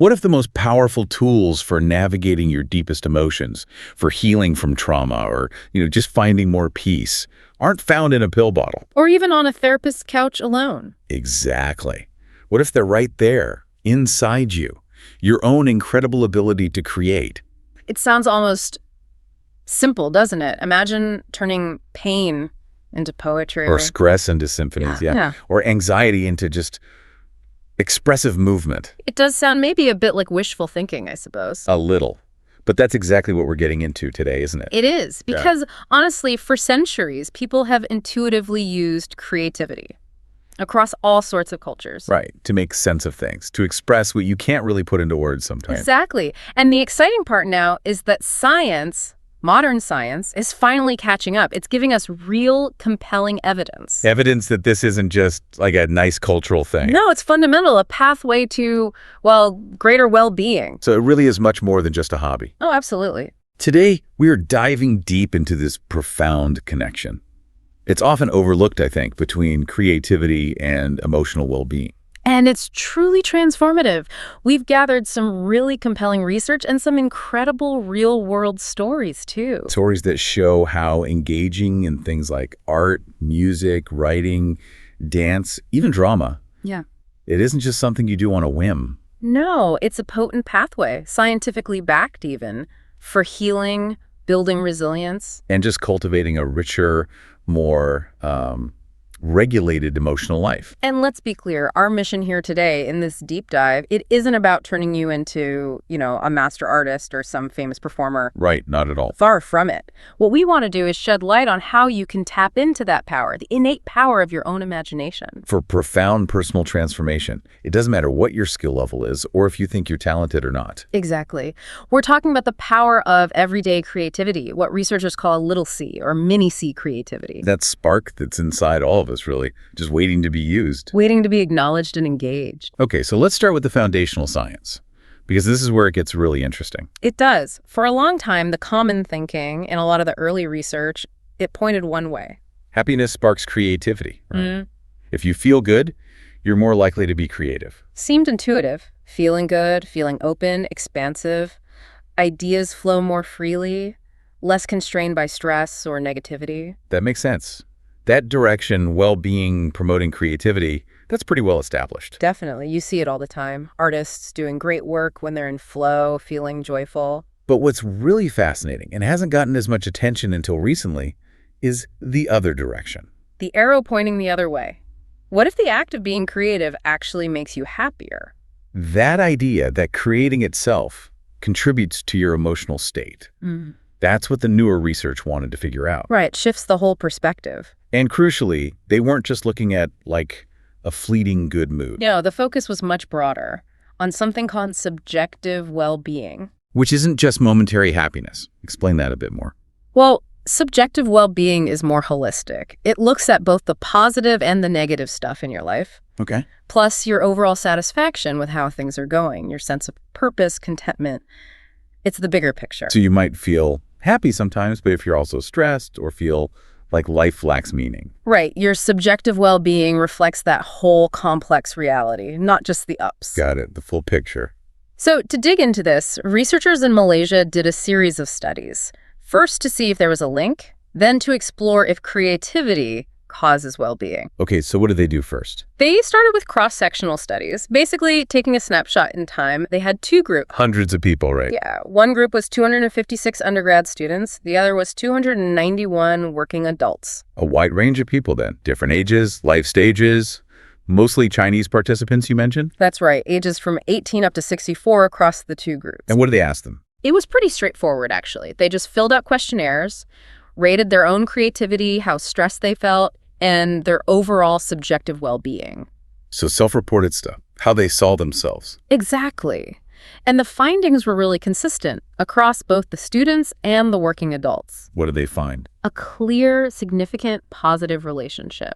What if the most powerful tools for navigating your deepest emotions, for healing from trauma, or, just finding more peace, aren't found in a pill bottle? Or even on a therapist's couch alone. Exactly. What if they're right there, inside you, your own incredible ability to create? It sounds almost simple, doesn't it? Imagine turning pain into poetry. Or stress into symphonies, Yeah. Or anxiety into just expressive movement. It does sound maybe a bit like wishful thinking, I suppose. A little. But that's exactly what we're getting into today, isn't it? It is, because honestly, for centuries, people have intuitively used creativity across all sorts of cultures. Right, to make sense of things, to express what you can't really put into words sometimes. Exactly. And the exciting part now is that science, modern science, is finally catching up. It's giving us real, compelling evidence. Evidence that this isn't just like a nice cultural thing. No, it's fundamental, a pathway to, well, greater well-being. So it really is much more than just a hobby. Oh, absolutely. Today, we are diving deep into this profound connection. It's often overlooked, I think, between creativity and emotional well-being. And it's truly transformative. We've gathered some really compelling research and some incredible real-world stories, too. Stories that show how engaging in things like art, music, writing, dance, even drama. Yeah. It isn't just something you do on a whim. No, it's a potent pathway, scientifically backed even, for healing, building resilience. And just cultivating a richer, more regulated emotional life. And let's be clear, our mission here today in this deep dive, it isn't about turning you into, a master artist or some famous performer. Right, not at all. Far from it. What we want to do is shed light on how you can tap into that power, the innate power of your own imagination. For profound personal transformation, it doesn't matter what your skill level is or if you think you're talented or not. Exactly. We're talking about the power of everyday creativity, what researchers call a little c or mini c creativity. That spark that's inside all of us, really, just waiting to be used. Waiting to be acknowledged and engaged. Okay, so let's start with the foundational science, because this is where it gets really interesting. It does. For a long time, the common thinking in a lot of the early research, it pointed one way. Happiness sparks creativity, right? If you feel good, you're more likely to be creative. Seemed intuitive. Feeling good, feeling open, expansive. Ideas flow more freely, less constrained by stress or negativity. That makes sense. That direction, well-being, promoting creativity, that's pretty well established. Definitely. You see it all the time. Artists doing great work when they're in flow, feeling joyful. But what's really fascinating, and hasn't gotten as much attention until recently, is the other direction. The arrow pointing the other way. What if the act of being creative actually makes you happier? That idea that creating itself contributes to your emotional state. That's what the newer research wanted to figure out. Right, shifts the whole perspective. And crucially, they weren't just looking at, like, a fleeting good mood. No, the focus was much broader, on something called subjective well-being. Which isn't just momentary happiness. Explain that a bit more. Well, subjective well-being is more holistic. It looks at both the positive and the negative stuff in your life. Okay. Plus your overall satisfaction with how things are going, your sense of purpose, contentment. It's the bigger picture. So you might feel happy sometimes, but if you're also stressed or feel like life lacks meaning. Right. Your subjective well-being reflects that whole complex reality, not just the ups. Got it. The full picture. So to dig into this, researchers in Malaysia did a series of studies. First to see if there was a link, then to explore if creativity causes well-being. Okay, so what did they do first? They started with cross-sectional studies, basically taking a snapshot in time. They had two groups. Hundreds of people, right? Yeah. One group was 256 undergrad students. The other was 291 working adults. A wide range of people then. Different ages, life stages, mostly Chinese participants, you mentioned? That's right. Ages from 18 up to 64 across the two groups. And what did they ask them? It was pretty straightforward, actually. They just filled out questionnaires, rated their own creativity, how stressed they felt, and their overall subjective well-being. So self-reported stuff, how they saw themselves. Exactly. And the findings were really consistent across both the students and the working adults. What did they find? A clear, significant, positive relationship.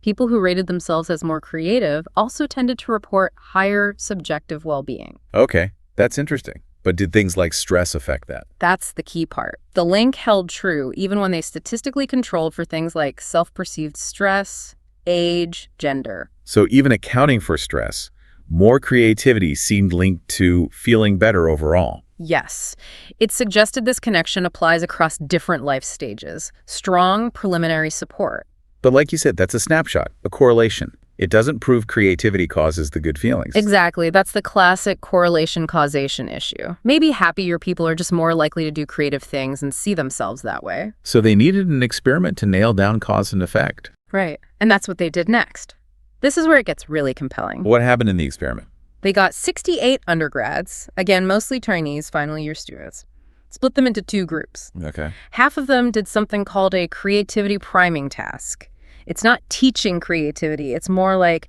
People who rated themselves as more creative also tended to report higher subjective well-being. Okay, that's interesting. But did things like stress affect that? That's the key part. The link held true even when they statistically controlled for things like self-perceived stress, age, gender. So even accounting for stress, More creativity seemed linked to feeling better overall. Yes. It suggested this connection applies across different life stages. Strong preliminary support. But like you said, that's a snapshot, a correlation. It doesn't prove creativity causes the good feelings. Exactly. That's the classic correlation-causation issue. Maybe happier people are just more likely to do creative things and see themselves that way. So they needed an experiment to nail down cause and effect. Right. And that's what they did next. This is where it gets really compelling. What happened in the experiment? They got 68 undergrads, again, mostly trainees, final year students, split them into two groups. Okay. Half of them did something called a creativity priming task. It's not teaching creativity. It's more like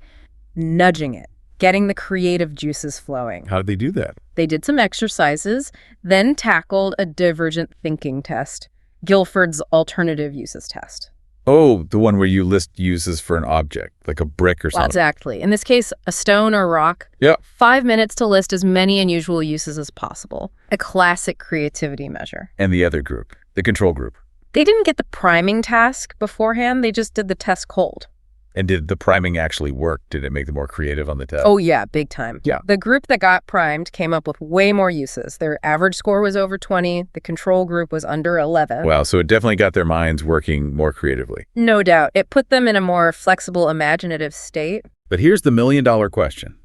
nudging it, getting the creative juices flowing. How did they do that? They did some exercises, then tackled a divergent thinking test, Guilford's alternative uses test. Oh, the one where you list uses for an object, like a brick or something. Exactly. In this case, a stone or rock. Yeah. 5 minutes to list as many unusual uses as possible. A classic creativity measure. And the other group, the control group. They didn't get the priming task beforehand. They just did the test cold. And did the priming actually work? Did it make them more creative on the test? Oh, yeah, big time. Yeah. The group that got primed came up with way more uses. Their average score was over 20. The control group was under 11. Wow, so it definitely got their minds working more creatively. No doubt. It put them in a more flexible, imaginative state. But here's the million-dollar question.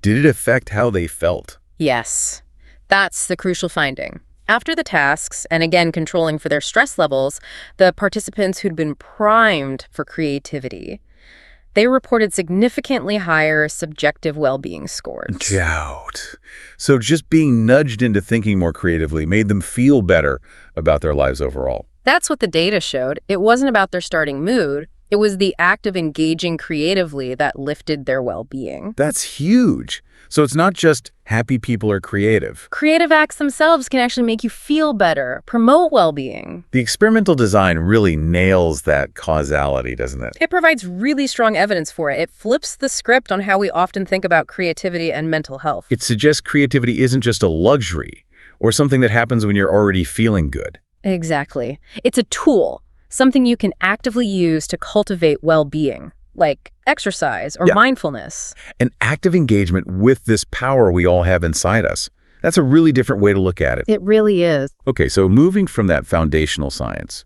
Did it affect how they felt? Yes. That's the crucial finding. After the tasks, and again controlling for their stress levels, the participants who'd been primed for creativity, they reported significantly higher subjective well-being scores. Doubt. So just being nudged into thinking more creatively made them feel better about their lives overall. That's what the data showed. It wasn't about their starting mood. It was the act of engaging creatively that lifted their well-being. That's huge. So it's not just happy people are creative. Creative acts themselves can actually make you feel better, promote well-being. The experimental design really nails that causality, doesn't it? It provides really strong evidence for it. It flips the script on how we often think about creativity and mental health. It suggests creativity isn't just a luxury or something that happens when you're already feeling good. Exactly. It's a tool, something you can actively use to cultivate well-being, like exercise or mindfulness. An active engagement with this power we all have inside us. That's a really different way to look at it. It really is. Okay, so moving from that foundational science,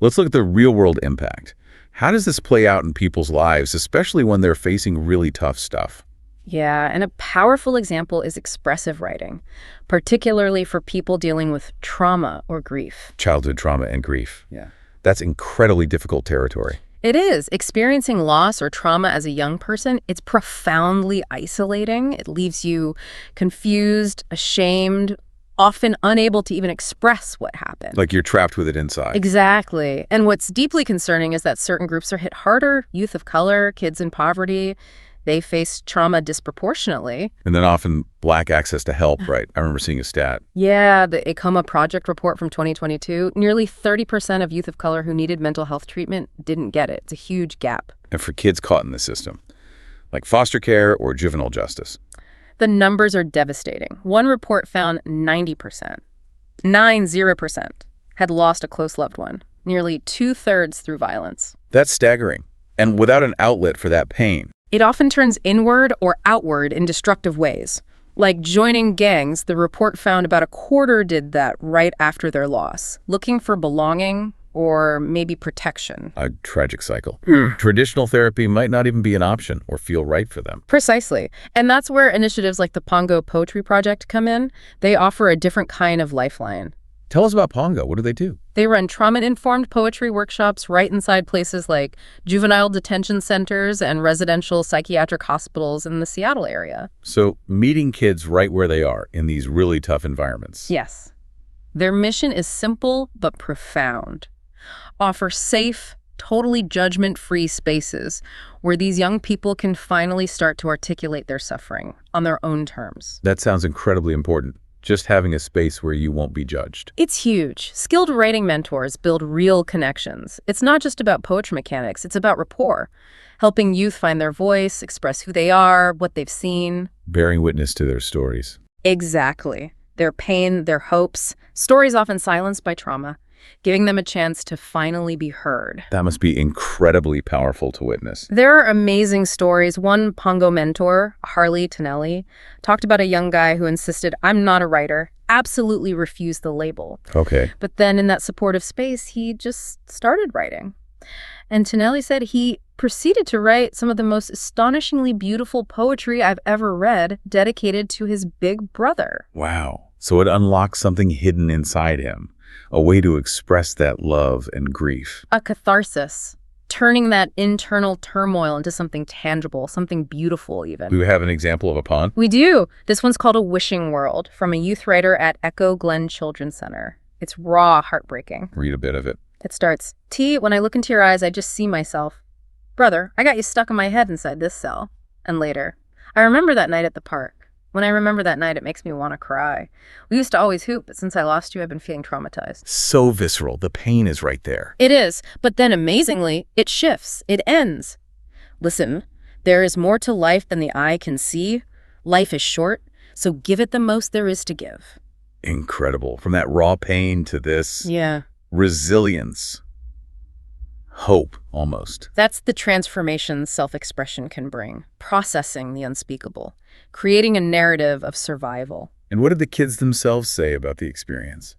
let's look at the real-world impact. How does this play out in people's lives, especially when they're facing really tough stuff? Yeah, and a powerful example is expressive writing, particularly for people dealing with trauma or grief. Childhood trauma and grief. Yeah. That's incredibly difficult territory. It is. Experiencing loss or trauma as a young person, it's profoundly isolating. It leaves you confused, ashamed, often unable to even express what happened. Like you're trapped with it inside. Exactly. And what's deeply concerning is that certain groups are hit harder. Youth of color, kids in poverty, they face trauma disproportionately. And then often lack access to help, right? I remember seeing a stat. Yeah, the ACOMA project report from 2022, nearly 30% of youth of color who needed mental health treatment didn't get it. It's a huge gap. And for kids caught in the system, like foster care or juvenile justice. The numbers are devastating. One report found 90%, 90%, had lost a close loved one, nearly 2/3 through violence. That's staggering. And without an outlet for that pain. It often turns inward or outward in destructive ways. Like joining gangs, the report found about a quarter did that right after their loss, looking for belonging or maybe protection. A tragic cycle. Traditional therapy might not even be an option or feel right for them. Precisely. And that's where initiatives like the Pongo Poetry Project come in. They offer a different kind of lifeline. Tell us about Pongo. What do they do? They run trauma-informed poetry workshops right inside places like juvenile detention centers and residential psychiatric hospitals in the Seattle area. So meeting kids right where they are in these really tough environments. Yes. Their mission is simple but profound. Offer safe, totally judgment-free spaces where these young people can finally start to articulate their suffering on their own terms. That sounds incredibly important. Just having a space where you won't be judged. It's huge. Skilled writing mentors build real connections. It's not just about poetry mechanics, it's about rapport, helping youth find their voice, express who they are, what they've seen. Bearing witness to their stories. Exactly. Their pain, their hopes, stories often silenced by trauma. giving them a chance to finally be heard. That must be incredibly powerful to witness. There are amazing stories. One Pongo mentor, Harley Tonelli, talked about a young guy who insisted, "I'm not a writer," absolutely refused the label. Okay. But then in that supportive space, he just started writing. And Tonelli said he proceeded to write some of the most astonishingly beautiful poetry I've ever read, dedicated to his big brother. Wow. So it unlocks something hidden inside him, a way to express that love and grief. A catharsis, turning that internal turmoil into something tangible, something beautiful even. Do we have an example of a poem? We do. This one's called A Wishing World, from a youth writer at Echo Glen Children's Center. It's raw, heartbreaking. Read a bit of it. It starts, "T, when I look into your eyes, I just see myself. Brother, I got you stuck in my head inside this cell." And later, "I remember that night at the park. When I remember that night, it makes me want to cry. We used to always hoop, but since I lost you, I've been feeling traumatized." So visceral. The pain is right there. It is, but then amazingly, it shifts. It ends. "Listen, there is more to life than the eye can see. Life is short, so give it the most there is to give." Incredible. From that raw pain to this Yeah. resilience. Hope, almost. That's the transformation self-expression can bring. Processing the unspeakable. Creating a narrative of survival. And what did the kids themselves say about the experience?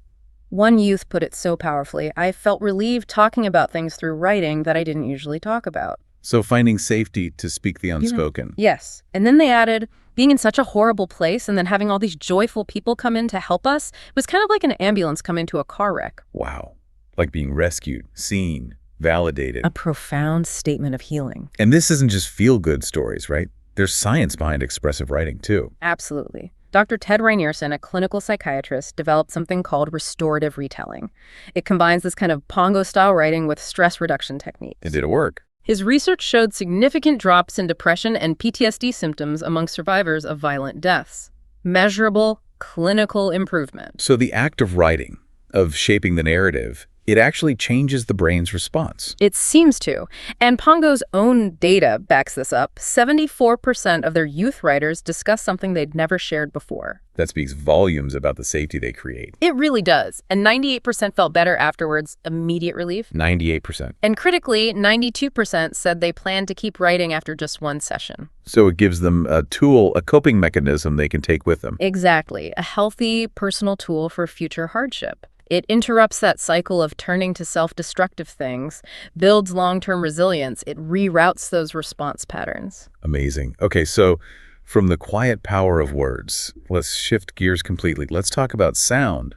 One youth put it so powerfully, "I felt relieved talking about things through writing that I didn't usually talk about." So finding safety to speak the unspoken. Yes. And then they added, being in such a horrible place and then having all these joyful people come in to help us was kind of like an ambulance coming to a car wreck. Wow. Like being rescued, seen, validated. A profound statement of healing. And this isn't just feel-good stories, right? There's science behind expressive writing, too. Absolutely. Dr. Ted Rainerson, a clinical psychiatrist, developed something called restorative retelling. It combines this kind of Pongo-style writing with stress reduction techniques. And did it work? His research showed significant drops in depression and PTSD symptoms among survivors of violent deaths. Measurable clinical improvement. So the act of writing, of shaping the narrative, it actually changes the brain's response. It seems to. And Pongo's own data backs this up. 74% of their youth writers discuss something they'd never shared before. That speaks volumes about the safety they create. It really does. And 98% felt better afterwards, immediate relief. 98%. And critically, 92% said they plan to keep writing after just one session. So it gives them a tool, a coping mechanism they can take with them. Exactly. A healthy personal tool for future hardship. It interrupts that cycle of turning to self-destructive things, builds long-term resilience. It reroutes those response patterns. Amazing. Okay, so from the quiet power of words, let's shift gears completely. Let's talk about sound.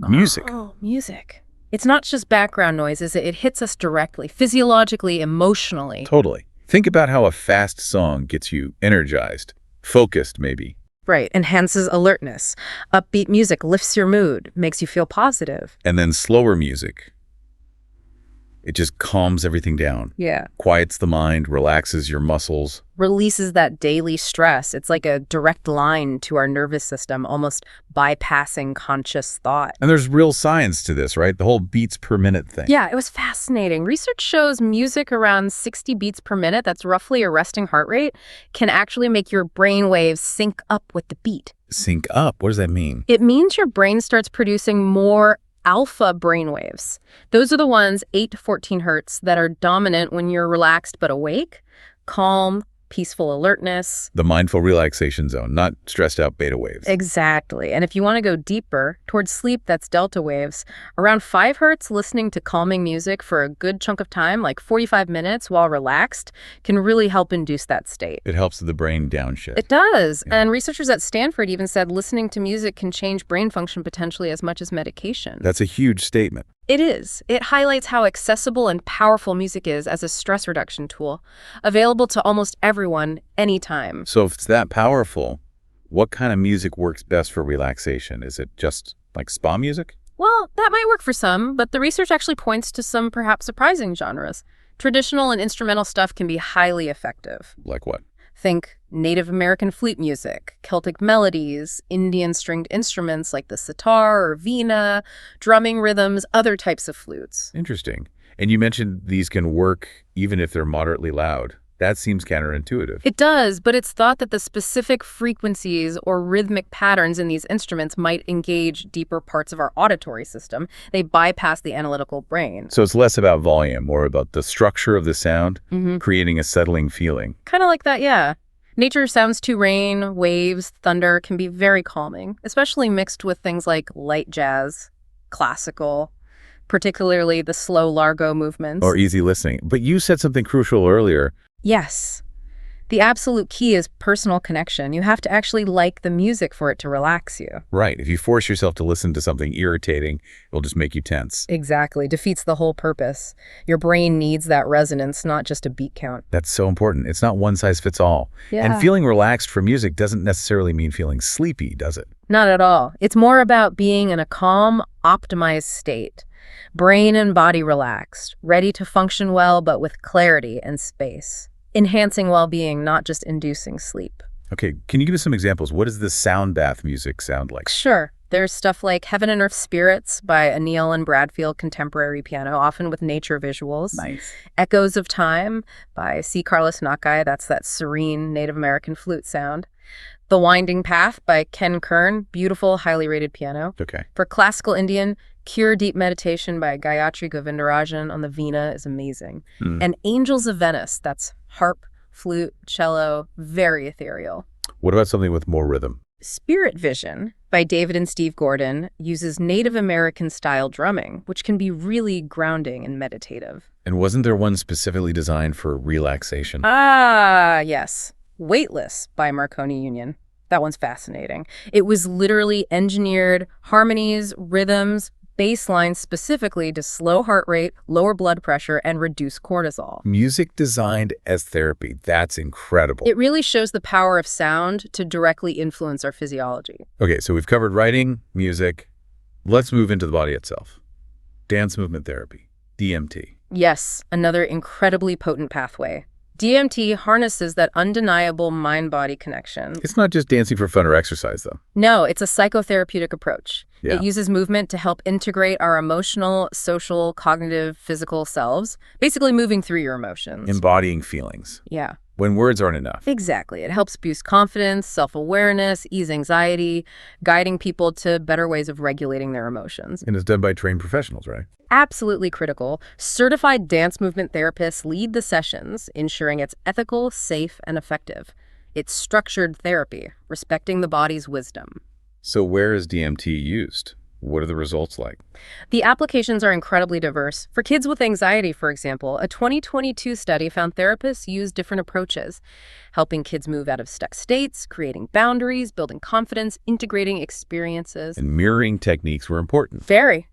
Music. Oh, music. It's not just background noises. It hits us directly, physiologically, emotionally. Totally. Think about how a fast song gets you energized, focused maybe. Right, enhances alertness. Upbeat music lifts your mood, makes you feel positive. And then slower music. It just calms everything down. Yeah. Quiets the mind, relaxes your muscles. Releases that daily stress. It's like a direct line to our nervous system, almost bypassing conscious thought. And there's real science to this, right? The whole beats per minute thing. Yeah, it was fascinating. Research shows music around 60 beats per minute, that's roughly a resting heart rate, can actually make your brain waves sync up with the beat. Sync up? What does that mean? It means your brain starts producing more alpha brainwaves. Those are the ones 8 to 14 hertz that are dominant when you're relaxed but awake, calm, peaceful alertness. The mindful relaxation zone, not stressed out beta waves. Exactly. And if you want to go deeper towards sleep, that's delta waves. Around 5 hertz, listening to calming music for a good chunk of time, like 45 minutes while relaxed, can really help induce that state. It helps the brain downshift. It does. Yeah. And researchers at Stanford even said listening to music can change brain function potentially as much as medication. That's a huge statement. It is. It highlights how accessible and powerful music is as a stress reduction tool, available to almost everyone, anytime. So if it's that powerful, what kind of music works best for relaxation? Is it just like spa music? Well, that might work for some, but the research actually points to some perhaps surprising genres. Traditional and instrumental stuff can be highly effective. Like what? Think Native American flute music, Celtic melodies, Indian stringed instruments like the sitar or veena, drumming rhythms, other types of flutes. Interesting. And you mentioned these can work even if they're moderately loud. That seems counterintuitive. It does, but it's thought that the specific frequencies or rhythmic patterns in these instruments might engage deeper parts of our auditory system. They bypass the analytical brain. So it's less about volume, more about the structure of the sound, creating a settling feeling. Kind of like that, yeah. Nature sounds to rain, waves, thunder can be very calming, especially mixed with things like light jazz, classical, particularly the slow largo movements. Or easy listening. But you said something crucial earlier. Yes. The absolute key is personal connection. You have to actually like the music for it to relax you. Right. If you force yourself to listen to something irritating, it'll just make you tense. Exactly. Defeats the whole purpose. Your brain needs that resonance, not just a beat count. That's so important. It's not one size fits all. Yeah. And feeling relaxed for music doesn't necessarily mean feeling sleepy, does it? Not at all. It's more about being in a calm, optimized state. Brain and body relaxed, ready to function well, but with clarity and space. Enhancing well-being, not just inducing sleep. Okay, can you give us some examples? What does this sound bath music sound like? Sure. There's stuff like Heaven and Earth Spirits by Anil and Bradfield contemporary piano, often with nature visuals. Nice. Echoes of Time by C. Carlos Nakai, that's that serene Native American flute sound. The Winding Path by Ken Kern, beautiful, highly rated piano. Okay. For classical Indian, Cure Deep Meditation by Gayatri Govindarajan on the Veena is amazing. And Angels of Venice, that's harp, flute, cello, very ethereal. What about something with more rhythm? Spirit Vision by David and Steve Gordon uses Native American-style drumming, which can be really grounding and meditative. And wasn't there one specifically designed for relaxation? Ah, yes. Weightless by Marconi Union. That one's fascinating. It was literally engineered harmonies, rhythms, bass lines specifically to slow heart rate, lower blood pressure, and reduce cortisol. Music designed as therapy. That's incredible. It really shows the power of sound to directly influence our physiology. Okay, so we've covered writing, music. Let's move into the body itself. Dance movement therapy, DMT. Yes, another incredibly potent pathway. DMT harnesses that undeniable mind-body connection. It's not just dancing for fun or exercise, though. No, it's a psychotherapeutic approach. Yeah. It uses movement to help integrate our emotional, social, cognitive, physical selves, basically moving through your emotions. Embodying feelings. Yeah. When words aren't enough. Exactly. It helps boost confidence, self-awareness, ease anxiety, guiding people to better ways of regulating their emotions. And it's done by trained professionals, right? Absolutely critical. Certified dance movement therapists lead the sessions, ensuring it's ethical, safe, and effective. It's structured therapy, respecting the body's wisdom. So where is DMT used? What are the results like? The applications are incredibly diverse. For kids with anxiety, for example, a 2022 study found therapists use different approaches, helping kids move out of stuck states, creating boundaries, building confidence, integrating experiences. And mirroring techniques were important. Very.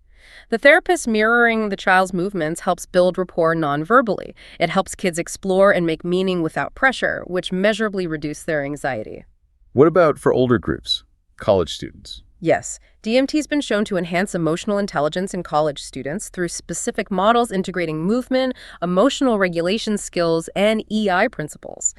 The therapist mirroring the child's movements helps build rapport non-verbally. It helps kids explore and make meaning without pressure, which measurably reduce their anxiety. What about for older groups, college students? Yes, DMT has been shown to enhance emotional intelligence in college students through specific models integrating movement, emotional regulation skills, and EI principles.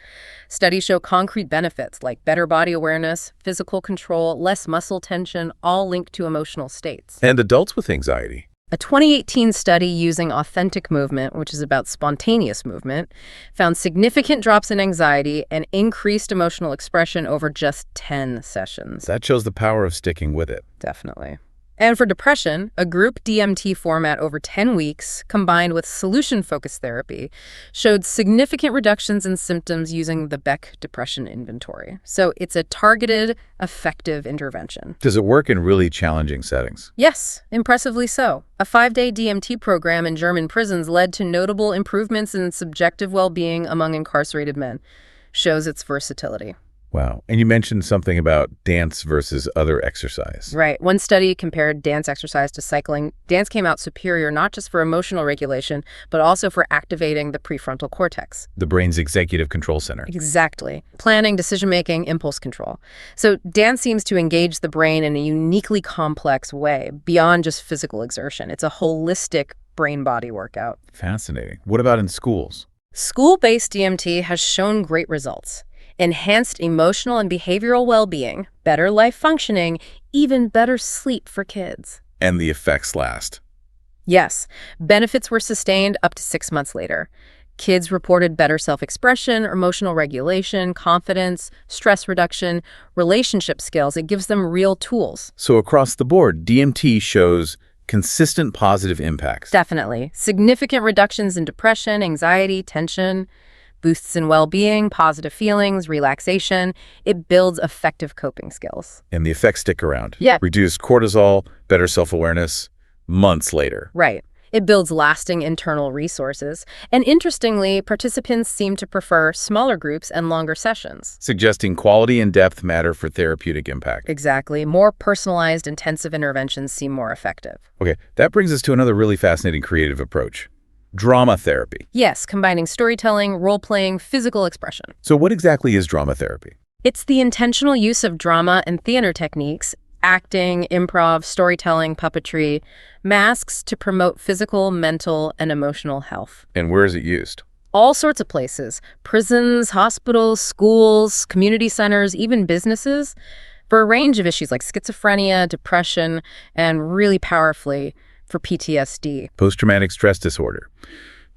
Studies show concrete benefits like better body awareness, physical control, less muscle tension, all linked to emotional states. And adults with anxiety. A 2018 study using authentic movement, which is about spontaneous movement, found significant drops in anxiety and increased emotional expression over just 10 sessions. That shows the power of sticking with it. Definitely. And for depression, a group DMT format over 10 weeks, combined with solution-focused therapy, showed significant reductions in symptoms using the Beck Depression Inventory. So it's a targeted, effective intervention. Does it work in really challenging settings? Yes, impressively so. A 5-day DMT program in German prisons led to notable improvements in subjective well-being among incarcerated men. Shows its versatility. Wow. And you mentioned something about dance versus other exercise. Right. One study compared dance exercise to cycling. Dance came out superior not just for emotional regulation, but also for activating the prefrontal cortex. The brain's executive control center. Exactly. Planning, decision-making, impulse control. So dance seems to engage the brain in a uniquely complex way, beyond just physical exertion. It's a holistic brain-body workout. Fascinating. What about in schools? School-based DMT has shown great results. Enhanced emotional and behavioral well-being, better life functioning, even better sleep for kids. And the effects last. Yes, benefits were sustained up to 6 months later. Kids reported better self-expression, emotional regulation, confidence, stress reduction, relationship skills. It gives them real tools. So across the board, DMT shows consistent positive impacts. Definitely. Significant reductions in depression, anxiety, tension, boosts in well-being, positive feelings, relaxation. It builds effective coping skills. And the effects stick around. Yeah. Reduced cortisol, better self-awareness, months later. Right. It builds lasting internal resources. And interestingly, participants seem to prefer smaller groups and longer sessions. Suggesting quality and depth matter for therapeutic impact. Exactly. More personalized, intensive interventions seem more effective. Okay, that brings us to another really fascinating creative approach. Drama therapy. Yes, combining storytelling, role-playing, physical expression. So what exactly is drama therapy? It's the intentional use of drama and theater techniques, acting, improv, storytelling, puppetry, masks to promote physical, mental, and emotional health. And where is it used? All sorts of places: prisons, hospitals, schools, community centers, even businesses, for a range of issues like schizophrenia, depression, and really powerfully for PTSD. Post-traumatic stress disorder.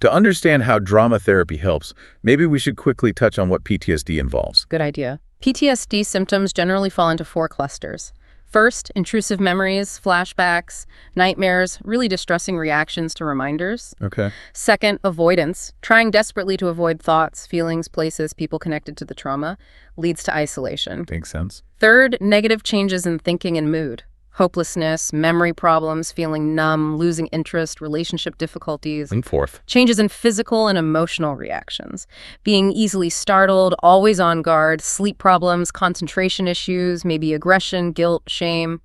To understand how drama therapy helps, maybe we should quickly touch on what PTSD involves. Good idea. PTSD symptoms generally fall into 4 clusters. First, intrusive memories, flashbacks, nightmares, really distressing reactions to reminders. Okay. Second, avoidance, trying desperately to avoid thoughts, feelings, places, people connected to the trauma, leads to isolation. Makes sense. Third, negative changes in thinking and mood. Hopelessness, memory problems, feeling numb, losing interest, relationship difficulties. And fourth. Changes in physical and emotional reactions. Being easily startled, always on guard, sleep problems, concentration issues, maybe aggression, guilt, shame.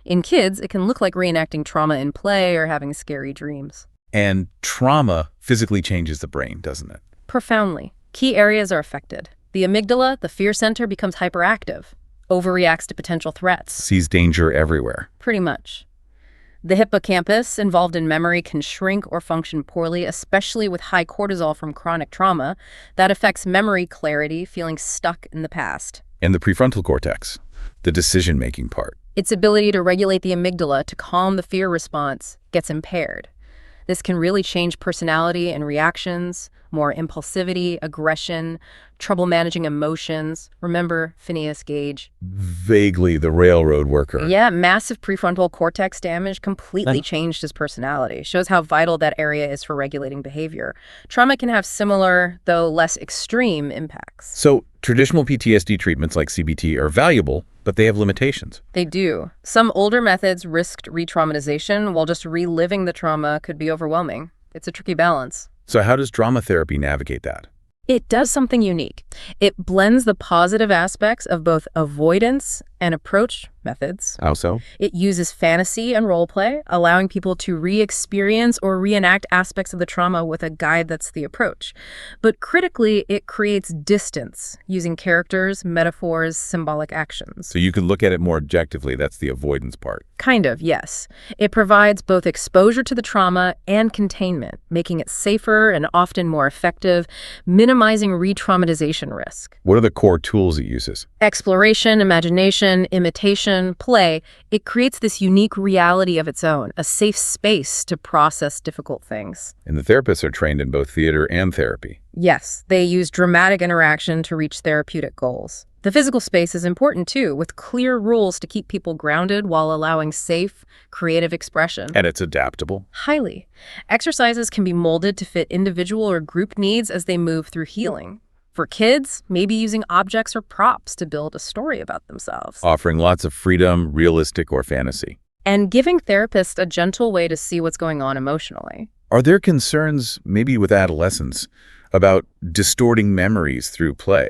In kids, it can look like reenacting trauma in play or having scary dreams. And trauma physically changes the brain, doesn't it? Profoundly. Key areas are affected. The amygdala, the fear center, becomes hyperactive. Overreacts to potential threats. Sees danger everywhere. Pretty much. The hippocampus, involved in memory, can shrink or function poorly, especially with high cortisol from chronic trauma. That affects memory clarity, feeling stuck in the past. And the prefrontal cortex, the decision-making part. Its ability to regulate the amygdala to calm the fear response gets impaired. This can really change personality and reactions, more impulsivity, aggression, trouble managing emotions. Remember Phineas Gage? Vaguely the railroad worker. Yeah, massive prefrontal cortex damage completely changed his personality. Shows how vital that area is for regulating behavior. Trauma can have similar, though less extreme, impacts. So traditional PTSD treatments like CBT are valuable, but they have limitations. They do. Some older methods risked re-traumatization, while just reliving the trauma could be overwhelming. It's a tricky balance. So how does drama therapy navigate that? It does something unique. It blends the positive aspects of both avoidance and approach methods. How so? It uses fantasy and role play, allowing people to re-experience or reenact aspects of the trauma with a guide that's the approach. But critically, it creates distance using characters, metaphors, symbolic actions. So you can look at it more objectively. That's the avoidance part. Kind of, yes. It provides both exposure to the trauma and containment, making it safer and often more effective, minimizing re-traumatization risk. What are the core tools it uses? Exploration, imagination, imitation, play. It creates this unique reality of its own, a safe space to process difficult things. And the therapists are trained in both theater and therapy. Yes, they use dramatic interaction to reach therapeutic goals. The physical space is important too, with clear rules to keep people grounded while allowing safe, creative expression. And it's adaptable. Highly. Exercises can be molded to fit individual or group needs as they move through healing. For kids, maybe using objects or props to build a story about themselves. Offering lots of freedom, realistic or fantasy. And giving therapists a gentle way to see what's going on emotionally. Are there concerns, maybe with adolescents, about distorting memories through play,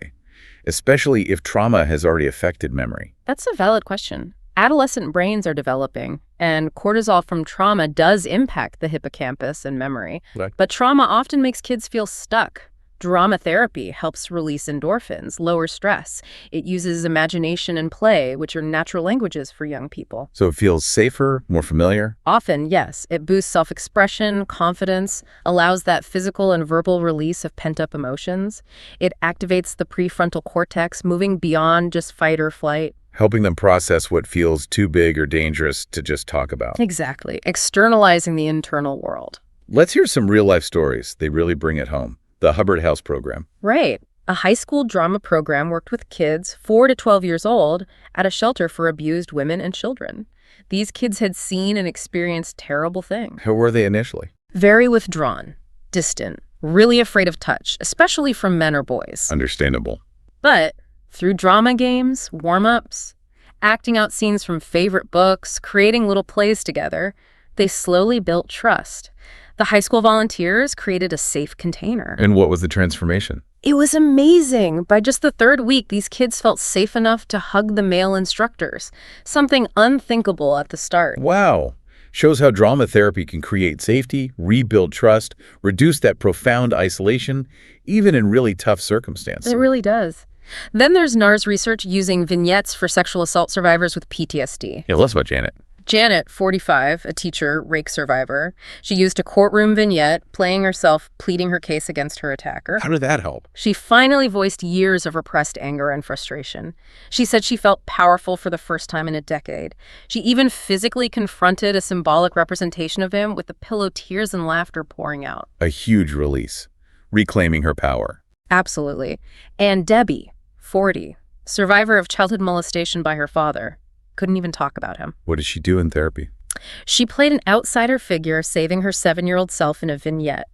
especially if trauma has already affected memory? That's a valid question. Adolescent brains are developing, and cortisol from trauma does impact the hippocampus and memory. Right. But trauma often makes kids feel stuck. Drama therapy helps release endorphins, lower stress. It uses imagination and play, which are natural languages for young people. So it feels safer, more familiar? Often, yes. It boosts self-expression, confidence, allows that physical and verbal release of pent-up emotions. It activates the prefrontal cortex, moving beyond just fight or flight. Helping them process what feels too big or dangerous to just talk about. Exactly. Externalizing the internal world. Let's hear some real-life stories. They really bring it home. the Hubbard House program. Right. A high school drama program worked with kids 4 to 12 years old at a shelter for abused women and children. These kids had seen and experienced terrible things. How were they initially? Very withdrawn, distant, really afraid of touch, especially from men or boys. Understandable. But through drama games, warm-ups, acting out scenes from favorite books, creating little plays together, they slowly built trust. The high school volunteers created a safe container. And what was the transformation? It was amazing. By just the third week, these kids felt safe enough to hug the male instructors, something unthinkable at the start. Wow. Shows how drama therapy can create safety, rebuild trust, reduce that profound isolation, even in really tough circumstances. It really does. Then there's NAR's research using vignettes for sexual assault survivors with PTSD. Yeah, less about Janet. Janet, 45, a teacher, rake survivor, she used a courtroom vignette, playing herself pleading her case against her attacker. How did that help? She finally voiced years of repressed anger and frustration. She said she felt powerful for the first time in a decade. She even physically confronted a symbolic representation of him with the pillow tears and laughter pouring out. A huge release, reclaiming her power. Absolutely. And Debbie, 40, survivor of childhood molestation by her father. Couldn't even talk about him. What did she do in therapy? She played an outsider figure, saving her 7-year-old self in a vignette.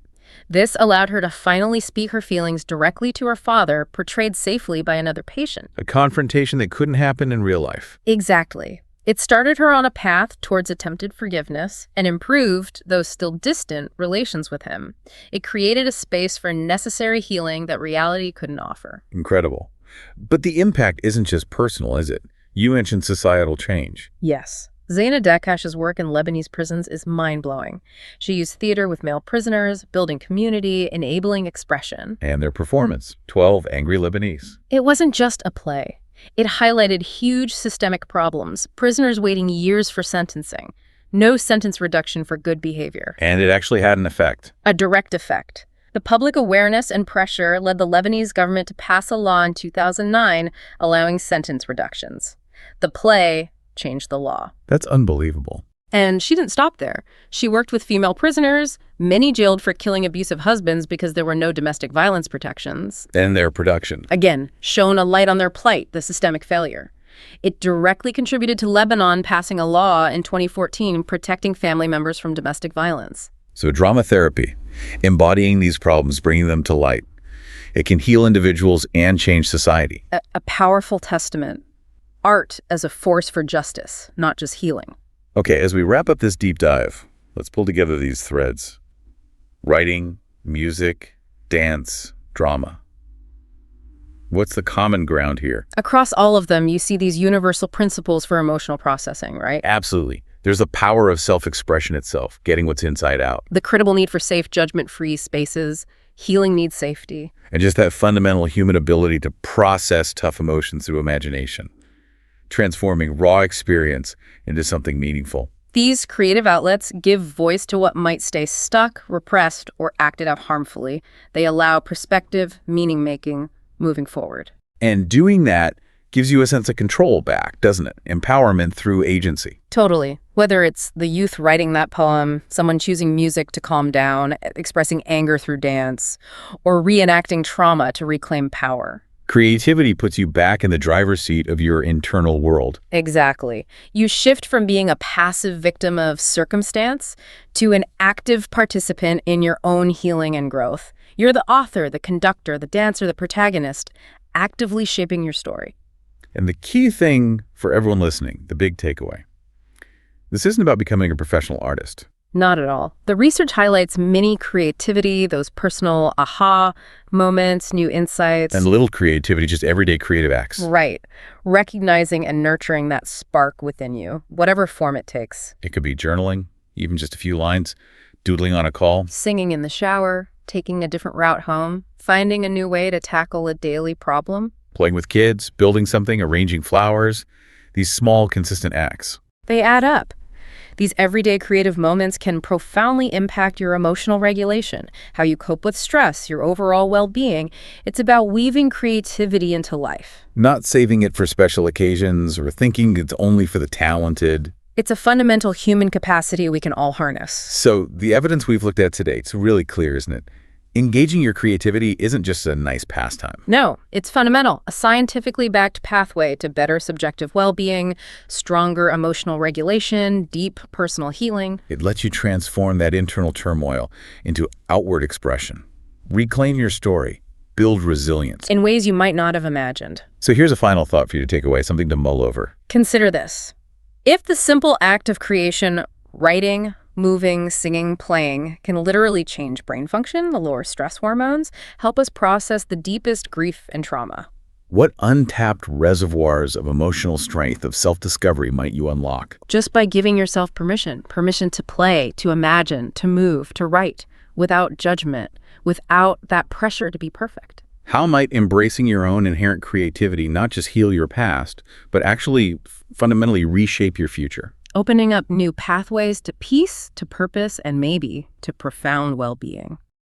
This allowed her to finally speak her feelings directly to her father, portrayed safely by another patient. A confrontation that couldn't happen in real life. Exactly. It started her on a path towards attempted forgiveness and improved, though still distant, relations with him. It created a space for necessary healing that reality couldn't offer. Incredible. But the impact isn't just personal, is it? You mentioned societal change. Yes. Zaina Dakash's work in Lebanese prisons is mind-blowing. She used theater with male prisoners, building community, enabling expression. And their performance, 12 Angry Lebanese. It wasn't just a play. It highlighted huge systemic problems, prisoners waiting years for sentencing, no sentence reduction for good behavior. And it actually had an effect. A direct effect. The public awareness and pressure led the Lebanese government to pass a law in 2009 allowing sentence reductions. The play changed the law. That's unbelievable. And she didn't stop there. She worked with female prisoners, many jailed for killing abusive husbands because there were no domestic violence protections. And their production. Again, shone a light on their plight, the systemic failure. It directly contributed to Lebanon passing a law in 2014 protecting family members from domestic violence. So drama therapy, embodying these problems, bringing them to light. It can heal individuals and change society. A powerful testament. Art as a force for justice, not just healing. Okay, as we wrap up this deep dive, let's pull together these threads. Writing, music, dance, drama. What's the common ground here? Across all of them, you see these universal principles for emotional processing, right? Absolutely. There's the power of self-expression itself, getting what's inside out. The critical need for safe, judgment-free spaces. Healing needs safety. And just that fundamental human ability to process tough emotions through imagination, transforming raw experience into something meaningful. These creative outlets give voice to what might stay stuck, repressed, or acted out harmfully. They allow perspective, meaning-making, moving forward. And doing that gives you a sense of control back, doesn't it? Empowerment through agency. Totally. Whether it's the youth writing that poem, someone choosing music to calm down, expressing anger through dance, or reenacting trauma to reclaim power. Creativity puts you back in the driver's seat of your internal world. Exactly. You shift from being a passive victim of circumstance to an active participant in your own healing and growth. You're the author, the conductor, the dancer, the protagonist, actively shaping your story. And the key thing for everyone listening, the big takeaway, this isn't about becoming a professional artist. Not at all. The research highlights mini creativity, those personal aha moments, new insights. And little creativity, just everyday creative acts. Right. Recognizing and nurturing that spark within you, whatever form it takes. It could be journaling, even just a few lines, doodling on a call. Singing in the shower, taking a different route home, finding a new way to tackle a daily problem. Playing with kids, building something, arranging flowers. These small, consistent acts. They add up. These everyday creative moments can profoundly impact your emotional regulation, how you cope with stress, your overall well-being. It's about weaving creativity into life. Not saving it for special occasions or thinking it's only for the talented. It's a fundamental human capacity we can all harness. So the evidence we've looked at today, it's really clear, isn't it? Engaging your creativity isn't just a nice pastime. No, it's fundamental, a scientifically backed pathway to better subjective well-being, stronger emotional regulation, deep personal healing. It lets you transform that internal turmoil into outward expression. Reclaim your story. Build resilience. In ways you might not have imagined. So here's a final thought for you to take away, something to mull over. Consider this. If the simple act of creation, writing, moving, singing, playing, can literally change brain function, lower stress hormones, help us process the deepest grief and trauma. What untapped reservoirs of emotional strength, of self-discovery might you unlock? Just by giving yourself permission to play, to imagine, to move, to write, without judgment, without that pressure to be perfect. How might embracing your own inherent creativity not just heal your past, but actually fundamentally reshape your future? Opening up new pathways to peace, to purpose, and maybe to profound well-being.